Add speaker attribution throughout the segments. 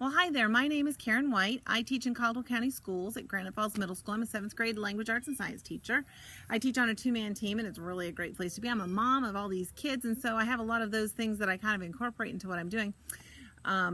Speaker 1: Well, hi there. My name is Karen White. I teach in Caldwell County Schools at Granite Falls Middle School. I'm a 7th grade language arts and science teacher. I teach on a 2-man team, and it's really a great place to be. I'm a mom of all these kids, and so I have a lot of those things that I kind of incorporate into what I'm doing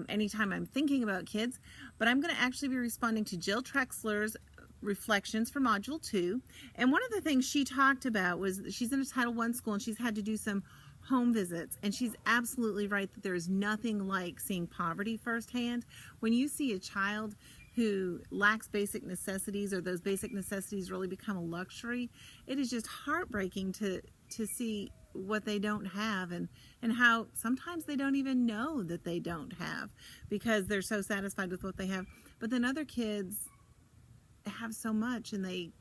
Speaker 1: anytime I'm thinking about kids. But I'm going to actually be responding to Jill Trexler's reflections for Module 2. And one of the things she talked about was she's in a Title I school, and she's had to do some home visits, and she's absolutely right that there is nothing like seeing poverty firsthand. When you see a child who lacks basic necessities, or those basic necessities really become a luxury, it is just heartbreaking to see what they don't have, and how sometimes they don't even know that they don't have because they're so satisfied with what they have. But then other kids have so much and they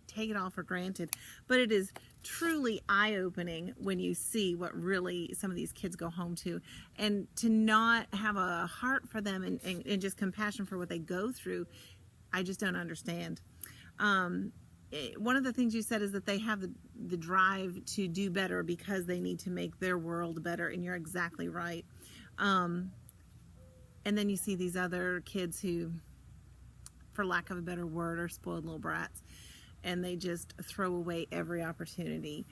Speaker 1: take it all for granted. But it is truly eye-opening when you see what really some of these kids go home to, and to not have a heart for them and just compassion for what they go through. I just don't understand. One of the things you said is that they have the drive to do better because they need to make their world better, and you're exactly right. And then you see these other kids who, for lack of a better word, are spoiled little brats, and they just throw away every opportunity.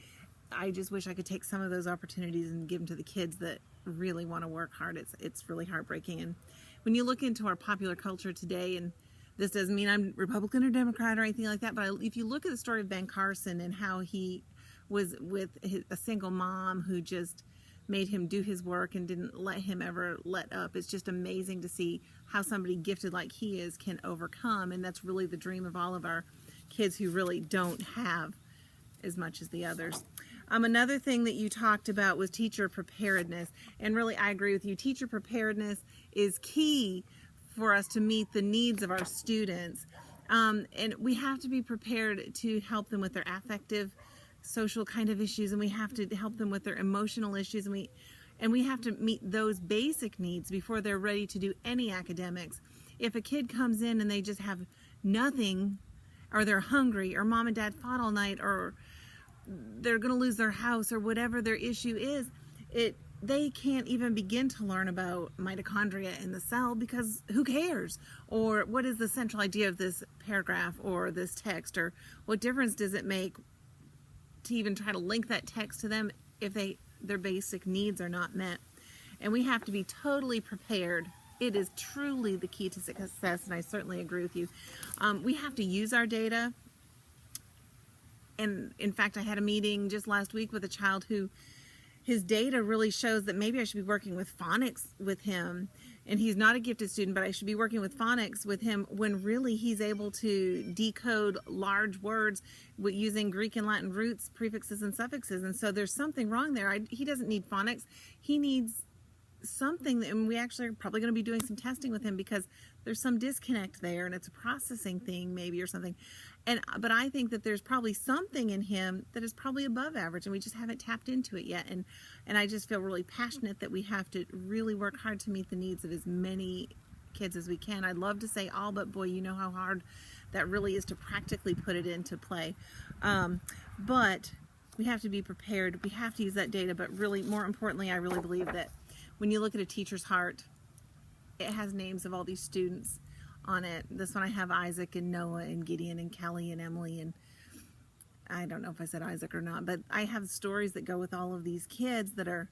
Speaker 1: I just wish I could take some of those opportunities and give them to the kids that really want to work hard. It's really heartbreaking. And when you look into our popular culture today, and this doesn't mean I'm Republican or Democrat or anything like that, but if you look at the story of Ben Carson and how he was with a single mom who just made him do his work and didn't let him ever let up, it's just amazing to see how somebody gifted like he is can overcome. And that's really the dream of all of our kids who really don't have as much as the others. Another thing that you talked about was teacher preparedness, and really I agree with you. Teacher preparedness is key for us to meet the needs of our students, and we have to be prepared to help them with their affective, social kind of issues, and we have to help them with their emotional issues, and we have to meet those basic needs before they're ready to do any academics. If a kid comes in and they just have nothing, or they're hungry, or mom and dad fought all night, or they're going to lose their house, or whatever their issue is, they can't even begin to learn about mitochondria in the cell, because who cares? Or what is the central idea of this paragraph or this text, or what difference does it make to even try to link that text to them if their basic needs are not met? And we have to be totally prepared. It is truly the key to success, and I certainly agree with you. We have to use our data. And in fact, I had a meeting just last week with a child who, his data really shows that maybe I should be working with phonics with him. And he's not a gifted student, but I should be working with phonics with him, when really he's able to decode large words using Greek and Latin roots, prefixes, and suffixes. And so there's something wrong there. He doesn't need phonics. He needs something, and we actually are probably going to be doing some testing with him because there's some disconnect there, and it's a processing thing maybe, or something. But I think that there's probably something in him that is probably above average, and we just haven't tapped into it yet. And I just feel really passionate that we have to really work hard to meet the needs of as many kids as we can. I'd love to say all, but boy, you know how hard that really is to practically put it into play. But we have to be prepared. We have to use that data, but really, more importantly, I really believe that when you look at a teacher's heart, it has names of all these students on it. This one I have Isaac and Noah and Gideon and Kelly and Emily, and I don't know if I said Isaac or not, but I have stories that go with all of these kids that are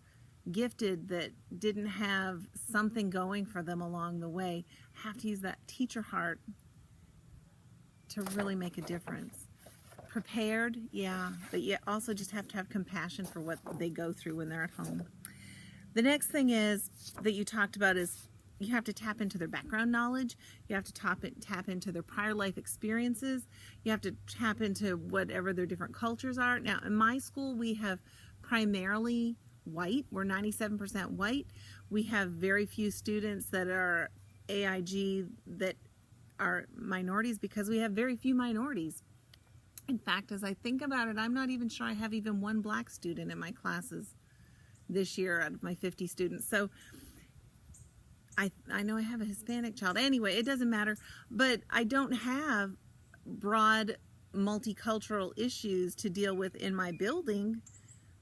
Speaker 1: gifted, that didn't have something going for them along the way. Have to use that teacher heart to really make a difference. Prepared, yeah, but you also just have to have compassion for what they go through when they're at home. The next thing is that you talked about is you have to tap into their background knowledge. You have to tap into their prior life experiences. You have to tap into whatever their different cultures are. Now, in my school, we have primarily white. We're 97% white. We have very few students that are AIG that are minorities, because we have very few minorities. In fact, as I think about it, I'm not even sure I have even one black student in my classes this year out of my 50 students. So I know I have a Hispanic child. Anyway, it doesn't matter. But I don't have broad multicultural issues to deal with in my building.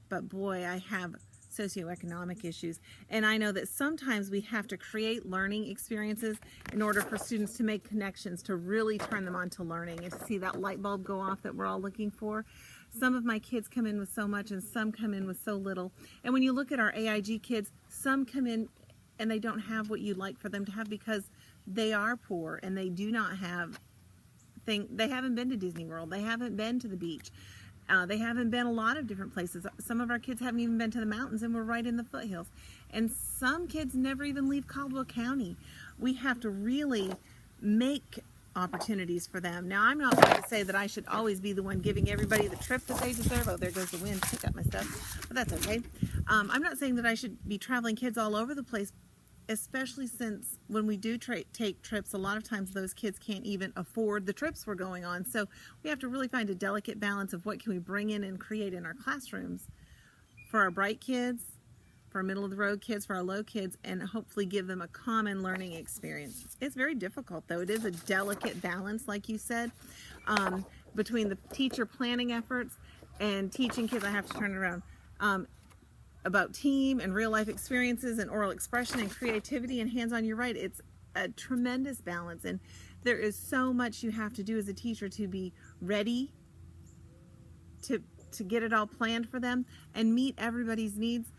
Speaker 1: But boy, I have socioeconomic issues. And I know that sometimes we have to create learning experiences in order for students to make connections, to really turn them on to learning and to see that light bulb go off that we're all looking for. Some of my kids come in with so much and some come in with so little. And when you look at our AIG kids, some come in and they don't have what you'd like for them to have because they are poor and they do not have they haven't been to Disney World, they haven't been to the beach. They haven't been a lot of different places. Some of our kids haven't even been to the mountains, and we're right in the foothills. And some kids never even leave Caldwell County. We have to really make opportunities for them. Now, I'm not going to say that I should always be the one giving everybody the trip that they deserve. Oh, there goes the wind. Pick up my stuff. But that's okay. I'm not saying that I should be traveling kids all over the place, especially since when we do take trips, a lot of times those kids can't even afford the trips we're going on. So we have to really find a delicate balance of what can we bring in and create in our classrooms for our bright kids, for our middle of the road kids, for our low kids, and hopefully give them a common learning experience. It's very difficult though. It is a delicate balance, like you said, between the teacher planning efforts and teaching kids. I have to turn it around. About team and real life experiences and oral expression and creativity and hands-on. You're right, it's a tremendous balance, and there is so much you have to do as a teacher to be ready to get it all planned for them and meet everybody's needs.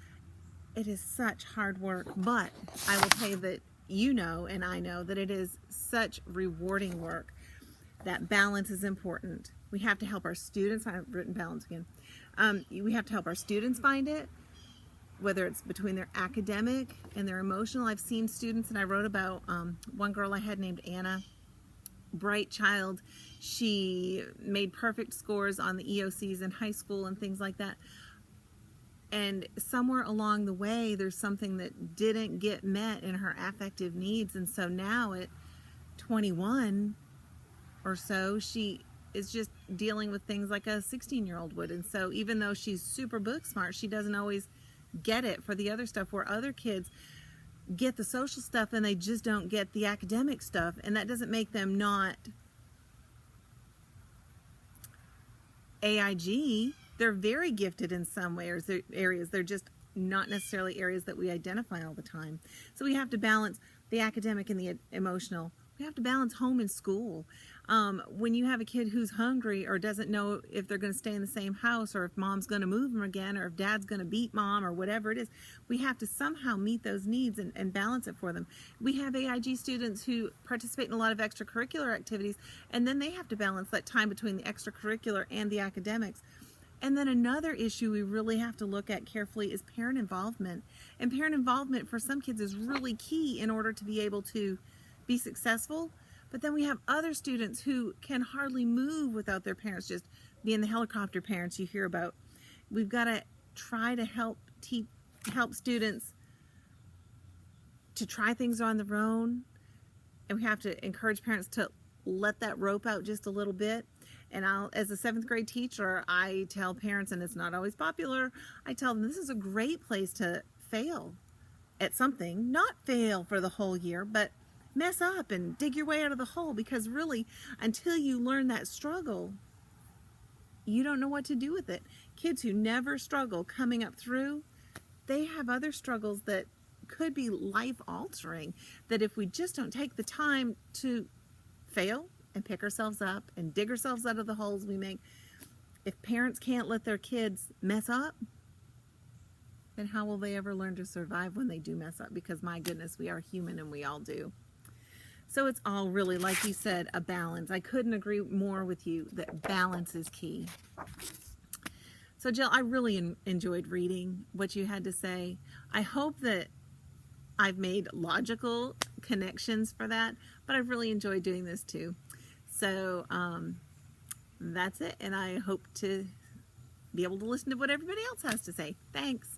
Speaker 1: It is such hard work, but I will tell you that you know and I know that it is such rewarding work. That balance is important. We have to help our students. I've written balance again. We have to help our students find it, whether it's between their academic and their emotional. I've seen students, and I wrote about one girl I had named Anna, bright child. She made perfect scores on the EOCs in high school and things like that. And somewhere along the way, there's something that didn't get met in her affective needs. And so now at 21 or so, she is just dealing with things like a 16-year-old would. And so even though she's super book smart, she doesn't always get it for the other stuff, where other kids get the social stuff and they just don't get the academic stuff. And that doesn't make them not AIG. They're very gifted in some areas. They're just not necessarily areas that we identify all the time. So we have to balance the academic and the emotional. We have to balance home and school. When you have a kid who's hungry or doesn't know if they're going to stay in the same house, or if mom's going to move them again, or if dad's going to beat mom, or whatever it is, we have to somehow meet those needs and balance it for them. We have AIG students who participate in a lot of extracurricular activities, and then they have to balance that time between the extracurricular and the academics. And then another issue we really have to look at carefully is parent involvement. And parent involvement for some kids is really key in order to be able to be successful. But then we have other students who can hardly move without their parents, just being the helicopter parents you hear about. We've got to try to help students to try things on their own. And we have to encourage parents to let that rope out just a little bit. And as a 7th grade teacher, I tell parents, and it's not always popular, I tell them this is a great place to fail at something. Not fail for the whole year, but mess up and dig your way out of the hole, because really, until you learn that struggle, you don't know what to do with it. Kids who never struggle coming up through, they have other struggles that could be life-altering, that if we just don't take the time to fail and pick ourselves up and dig ourselves out of the holes we make, if parents can't let their kids mess up, then how will they ever learn to survive when they do mess up? Because my goodness, we are human and we all do. So it's all really, like you said, a balance. I couldn't agree more with you that balance is key. So Jill, I really enjoyed reading what you had to say. I hope that I've made logical connections for that, but I've really enjoyed doing this too. So that's it, and I hope to be able to listen to what everybody else has to say. Thanks.